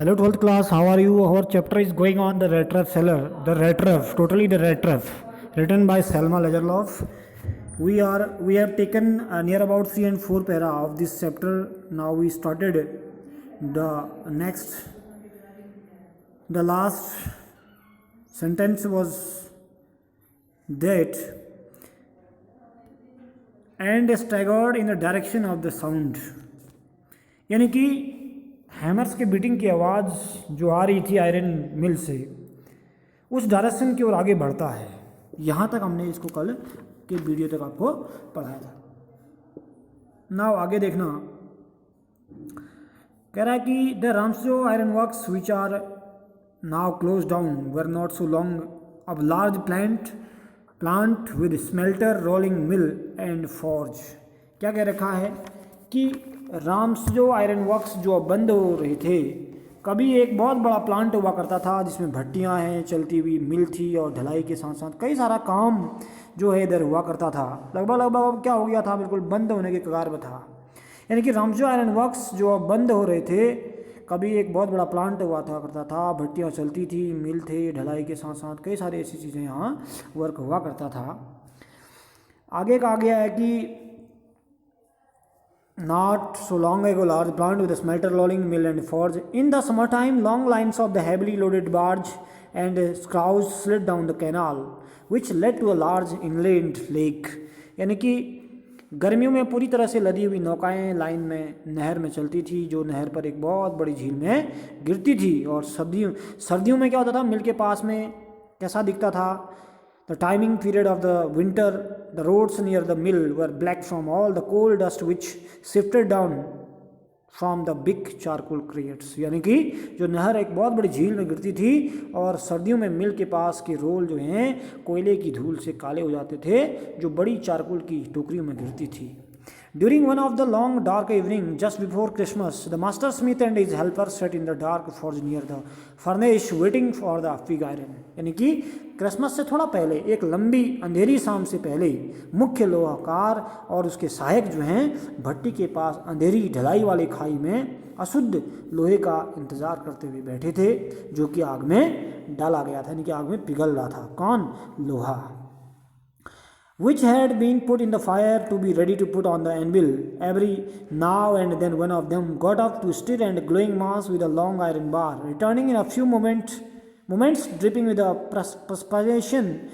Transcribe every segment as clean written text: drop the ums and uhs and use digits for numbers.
Hello 12th class, how are you? Our chapter is going on the Retref seller, the Retref, totally the Retref, written by Selma Lagerlof. We have taken near about 3 and 4 para of this chapter. Now we started the next. The last sentence was that and staggered in the direction of the sound. यानी कि hammers के beating की आवाज़ जो आ रही थी iron मिल से उस डायरेक्शन की ओर आगे बढ़ता है। यहाँ तक हमने इसको कल के वीडियो तक आपको पढ़ाया था। नाउ आगे देखना, कह रहा है कि the Ramsjo iron works which are now closed down were not so long ago large plant with smelter rolling mill and forge. क्या कह रखा है कि रामसो आयरन वर्क्स जो बंद हो रहे थे, कभी एक बहुत बड़ा प्लांट हुआ करता था जिसमें भट्टियां हैं, चलती हुई मिल थी और ढलाई के साथ साथ कई सारा काम जो है इधर हुआ करता था। लगभग अब क्या हो गया था, बिल्कुल बंद होने के कगार पर था। यानी कि रामसो आयरन वर्क्स जो अब बंद हो रहे थे, कभी एक बहुत बड़ा प्लांट हुआ था करता था, भट्टियाँ चलती थी, मिल थे, ढलाई के साथ साथ कई सारी ऐसी चीज़ें यहाँ वर्क हुआ करता था। आगे कहा गया है कि not so long ago large plant with a smelter rolling mill and forge in the summertime long lines of the heavily loaded barge and scows slid down the canal which led to a large inland lake। यानी कि गर्मियों में पूरी तरह से लदी हुई नौकाएं line में नहर में चलती थी, जो नहर पर एक बहुत बड़ी झील में गिरती थी। और सर्दियों में क्या होता था, मिल के पास में कैसा दिखता था, the timing period of the winter, the roads near the mill were black from all the coal dust which sifted down from the big charcoal crates। यानी कि जो नहर एक बहुत बड़ी झील में गिरती थी और सर्दियों में मिल के पास के रोल जो हैं कोयले की धूल से काले हो जाते थे, जो बड़ी चारकोल की टोकरियों में गिरती थी। During one of the long dark evening just before Christmas, the master smith and his helper sat in the dark forge near the furnace waiting for the pig iron। यानी कि क्रिसमस से थोड़ा पहले, एक लंबी अंधेरी शाम से पहले, मुख्य लोहाकार और उसके सहायक जो हैं भट्टी के पास अंधेरी ढलाई वाली खाई में अशुद्ध लोहे का इंतजार करते हुए बैठे थे, जो कि आग में डाला गया था, यानी कि आग में पिघल रहा था। कौन? लोहा। which had been put in the fire to be ready to put on the anvil। Every now and then one of them got up to stir and glowing mass with a long iron bar, returning in a few moments dripping with a perspiration,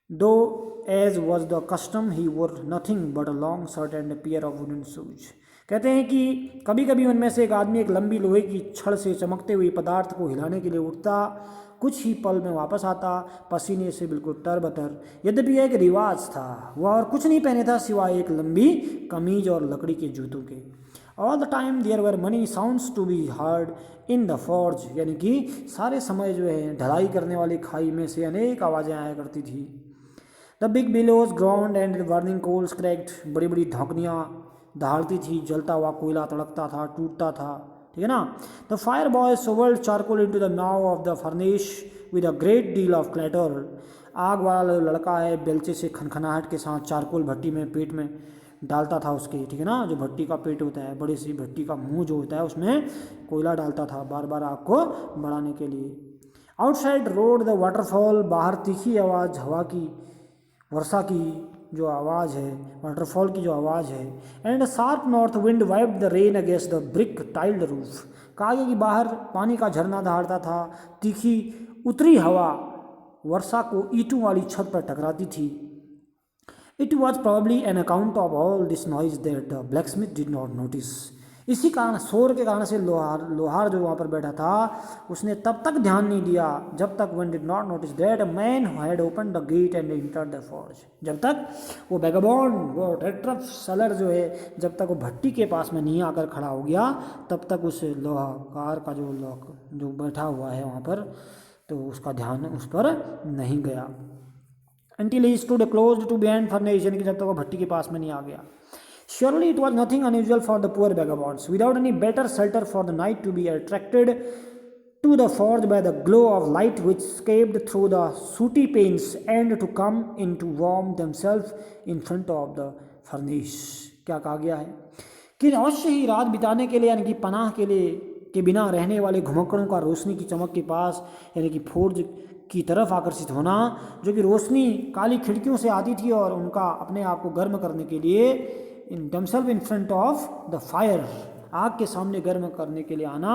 though as was the custom he wore nothing but a long shirt and a pair of wooden shoes। कहते हैं कि कभी कभी उनमें से एक आदमी एक लंबी लोहे की छड़ से चमकते हुए पदार्थ को हिलाने के लिए उठता, कुछ ही पल में वापस आता पसीने से बिल्कुल तरबतर। यद्यपि एक रिवाज था, वह और कुछ नहीं पहने था सिवाय एक लंबी कमीज और लकड़ी के जूतों के। All the time there were many sounds to be heard in the forge. यानी कि सारे समय जो है ढलाई करने वाली खाई में से अनेक आवाज़ें आया करती थी। The big bellows ground and the burning coals cracked. बड़ी बड़ी धौकनियाँ दहाड़ती थी, जलता हुआ कोयला तड़कता था, टूटता था, ठीक है ना। The fire boy shovelled charcoal into the maw of the furnace with a great deal of clatter. आग वाला लड़का है बेलचे से खनखनाहट के साथ चारकोल भट्टी में पेट में डालता था उसके, ठीक है ना। जो भट्टी का पेट होता है, बड़ी सी भट्टी का मुंह जो होता है, उसमें कोयला डालता था बार बार आग को बढ़ाने के लिए। Outside road the waterfall. बाहर तीखी आवाज़ हवा की, वर्षा की जो आवाज़ है, वाटरफॉल की जो आवाज़ है। And sharp north wind wiped the rain against the brick tiled roof. कहा गया कि बाहर पानी का झरना दहाड़ता था, तीखी उत्तरी हवा वर्षा को ईंटों वाली छत पर टकराती थी। It was probably an account of all this noise that the blacksmith did not notice. इसी कारण, शोर के कारण से लोहार जो वहाँ पर बैठा था, उसने तब तक ध्यान नहीं दिया जब तक one did not notice that a man had open the gate and entered the forge. जब तक वो वैगबॉन्ड, वो रेट्रफ सेलर जो है, जब तक वो भट्टी के पास में नहीं आकर खड़ा हो गया, तब तक उस लोहाकार का जो बैठा हुआ है वहाँ पर, तो उसका ध्यान उस पर नहीं गया। Until he stood close to behind furnace, यानी कि जब तक वो भट्टी के पास में नहीं आ गया। Surely it was nothing unusual for the poor vagabonds, without any better shelter for the night, to be attracted to the forge by the glow of light which escaped through the sooty panes, and to come in to warm themselves in front of the furnace। क्या कहा गया है कि अवश्य ही रात बिताने के लिए, यानी कि पनाह के लिए के बिना रहने वाले घुमक्कड़ों का रोशनी की चमक के पास यानी कि फोर्ज की तरफ आकर्षित होना, जो कि रोशनी काली खिड़कियों से आती थी और उनका अपने आप को गर्म करने के लिए in themselves in front of the fire, आग के सामने गर्म करने के लिए आना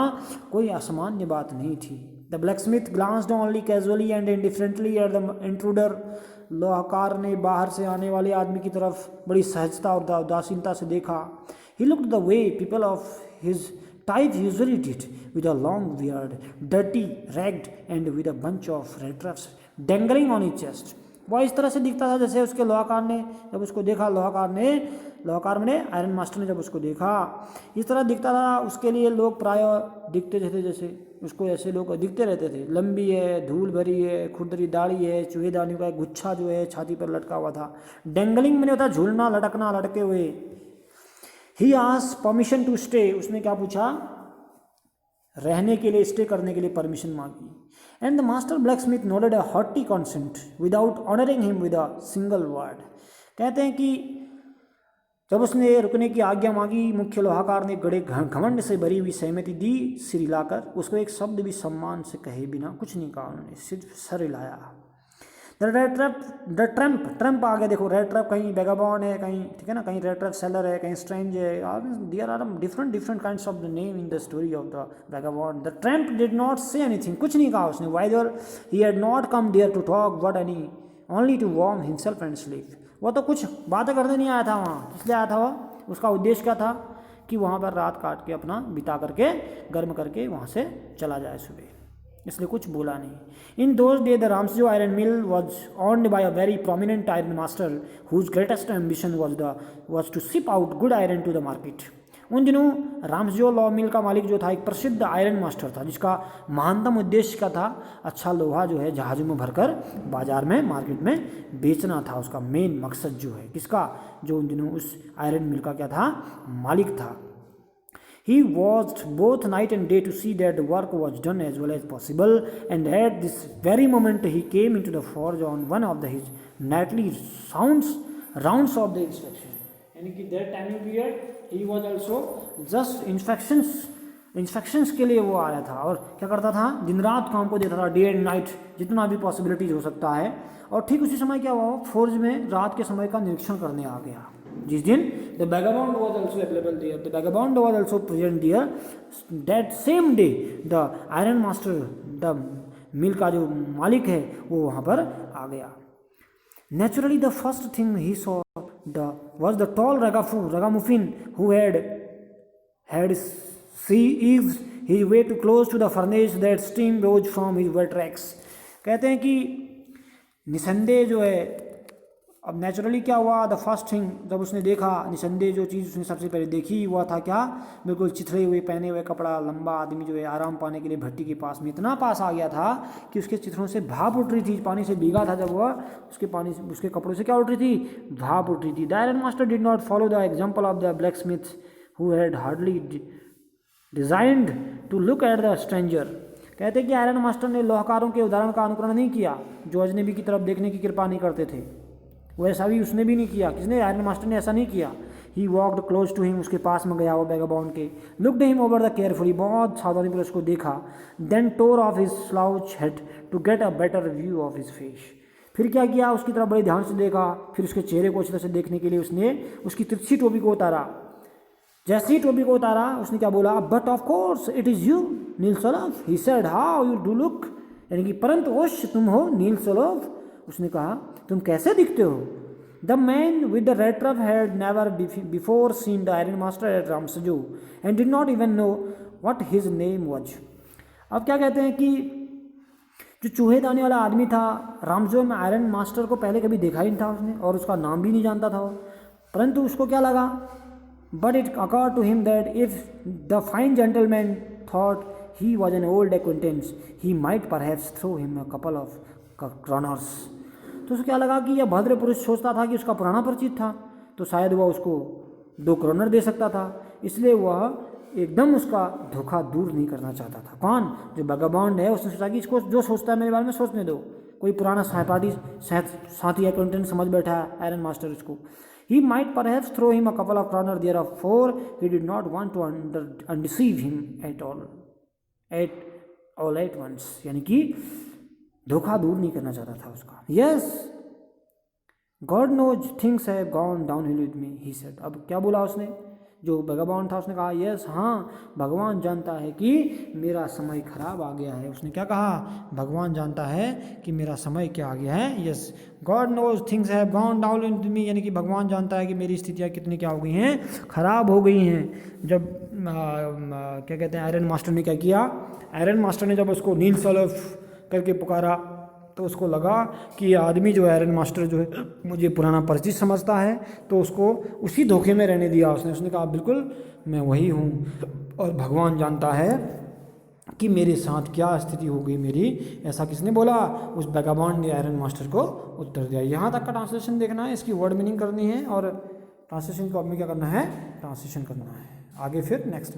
कोई असामान्य बात नहीं थी। The blacksmith glanced only casually and indifferently at the intruder, लोहाकार ने बाहर से आने वाले आदमी की तरफ बड़ी सहजता और उदासीनता से देखा। He looked the way people of his type usually did, with a long beard, dirty, ragged, and with a bunch of red ruffs dangling on his chest. वह इस तरह से दिखता था जैसे उसके लोहाकार ने जब उसको देखा, लोहाकार ने आयरन मास्टर ने जब उसको देखा इस तरह दिखता था। उसके लिए लोग प्राय दिखते थे जैसे उसको ऐसे लोग दिखते रहते थे। लंबी है, धूल भरी है, खुरदरी दाढ़ी है, चूहेदानियों का एक गुच्छा जो है छाती पर लटका हुआ था। डेंगलिंग मैंने होता झूलना, लटकना, लटके हुए। He asked permission to stay, उसने क्या पूछा, रहने के लिए, स्टे करने के लिए परमिशन मांगी। And the master blacksmith nodded a haughty consent without honouring him with a single word. कहते हैं कि जब उसने रुकने की आज्ञा मांगी, मुख्य लोहाकार ने बड़े घमंड से भरी हुई सहमति दी। सिर हिलाकर, उसको एक शब्द भी सम्मान से कहे बिना कुछ नहीं कहा उन्होंने, सिर्फ सर हिलाया। द ट्रम्प आ गया। देखो रेड ट्रैप कहीं वेगाबॉन्ड है, कहीं ठीक है ना, कहीं रेड ट्रैप सेलर है, कहीं स्ट्रेंज है। There are different kinds of the name in the story of the vagabond. The tramp did not say anything, कुछ नहीं कहा उसने। Whether he had not come there to talk what any, only to warm himself and sleep. वो तो कुछ बातें करने नहीं आया था वहाँ, इसलिए आया था वह, उसका उद्देश्य क्या था कि वहाँ पर रात काट के अपना बिता करके गर्म करके वहाँ से चला जाए सुबह, इसलिए कुछ बोला नहीं। In those day the Ramsjo iron mill was owned by a very prominent iron master whose greatest ambition was to ship out good iron to the market. उन दिनों रामसजो लॉ मिल का मालिक जो था एक प्रसिद्ध आयरन मास्टर था, जिसका महानतम उद्देश्य क्या था, अच्छा लोहा जो है जहाज़ों में भरकर बाजार में, मार्केट में बेचना था। उसका मेन मकसद जो है किसका, जो उन दिनों उस आयरन मिल का क्या था, मालिक था। He watched both night and day to see that the work was done as well as possible, and at this very moment he came into the forge on one of his nightly rounds of the inspection. यानी कि that timing period he was also just inspections के लिए वो आया था, और क्या करता था, दिन रात काम को देता था, डे एंड नाइट जितना भी पॉसिबिलिटीज हो सकता है। और ठीक उसी समय क्या हुआ, फोर्ज में रात के समय का निरीक्षण करने आ गया। जिस दिन the vagabond was also available there, the vagabond was also present there, that same day the iron master, the mill का जो मालिक है वो वहाँ पर आ गया। Naturally the first thing he saw was the tall ragamuffin who had seized his way too close to the furnace that steam rose from his wet rags। कहते हैं कि निसंदेह जो है, अब नेचुरली क्या हुआ, द फर्स्ट थिंग जब उसने देखा, निसंदेह जो चीज़ उसने सबसे पहले देखी वह था क्या, बिल्कुल चिथड़े हुए पहने हुए कपड़ा लंबा आदमी जो है आराम पाने के लिए भट्टी के पास में इतना पास आ गया था कि उसके चिथड़ों से भाप उठ रही थी, पानी से भीगा था जब वह, उसके कपड़ों से क्या उठ रही थी, भाप उठ रही थी। The iron master did not follow the example of the blacksmith who had hardly designed to look at the stranger. कहते कि आयरन मास्टर ने लोहाकारों के उदाहरण का अनुकरण नहीं किया जो अजनबी की तरफ देखने की कृपा नहीं करते थे, वैसा भी उसने भी नहीं किया। किसने, आयरन मास्टर ने ऐसा नहीं किया। He walked close to him, उसके पास में गया वो वैगाबॉन्ड के, looked him over the carefully, बहुत सावधानी पर उसको देखा। Then tore off his slouch head to get a better view of his face. फिर क्या किया, उसकी तरफ बड़े ध्यान से देखा, फिर उसके चेहरे को अच्छी तरह से देखने के लिए उसने उसकी तिरछी टोपी को उतारा। जैसे ही टोपी को उतारा उसने क्या बोला, but of course it is you Nils सोलोव, he said how you do look, यानी कि परंतु वश तुम हो नील सोलोव। उसने कहा तुम कैसे दिखते हो। The man with the red trough had never before seen the iron master at Ramsjo and did not even know what his name was. अब क्या कहते हैं कि जो चूहेदानी वाला आदमी था रामसजो में, आयरन मास्टर को पहले कभी देखा ही नहीं था उसने, और उसका नाम भी नहीं जानता था वो। परंतु उसको क्या लगा, but it occurred to him that if the fine gentleman thought he was an old acquaintance, he might perhaps throw him a couple of kroners। तो उसको क्या लगा कि यह भद्र पुरुष सोचता था कि उसका पुराना परिचित था, तो शायद वह उसको 2 क्रोनर दे सकता था, इसलिए वह एकदम उसका धोखा दूर नहीं करना चाहता था। कौन, जो वैगाबॉन्ड है, उसने सोचा कि इसको जो सोचता है मेरे बारे में सोचने दो, कोई पुराना सहपाठी साथी अकाउंटेंट समझ बैठा है आयरन मास्टर उसको। He might perhaps throw him a couple of kroners, therefore he did not want to undeceive him at all। At all at once, यानी कि धोखा दूर नहीं करना चाहता था उसका। Yes, God knows things have gone downhill with me, he said. अब क्या बोला उसने, जो भगवान था उसने कहा यस, हाँ भगवान जानता है कि मेरा समय खराब आ गया है। उसने क्या कहा, भगवान जानता है कि मेरा समय क्या आ गया है। Yes, God knows things have gone down with me, यानी कि भगवान जानता है कि मेरी स्थितियाँ कितनी क्या हो गई हैं, खराब हो गई हैं। जब क्या कहते हैं, आयरन मास्टर ने क्या किया, आयरन मास्टर ने जब उसको नील सलफ करके पुकारा तो उसको लगा कि ये आदमी जो है, आयरन मास्टर जो है, मुझे पुराना परिचित समझता है, तो उसको उसी धोखे में रहने दिया उसने कहा बिल्कुल मैं वही हूँ और भगवान जानता है कि मेरे साथ क्या स्थिति हो गई मेरी। ऐसा किसने बोला, उस वैगाबॉन्ड ने आयरन मास्टर को उत्तर दिया। यहाँ तक का ट्रांसलेशन देखना है, इसकी वर्ड मीनिंग करनी है और ट्रांसलेशन को अब में क्या करना है, ट्रांसलेशन करना है। आगे फिर नेक्स्ट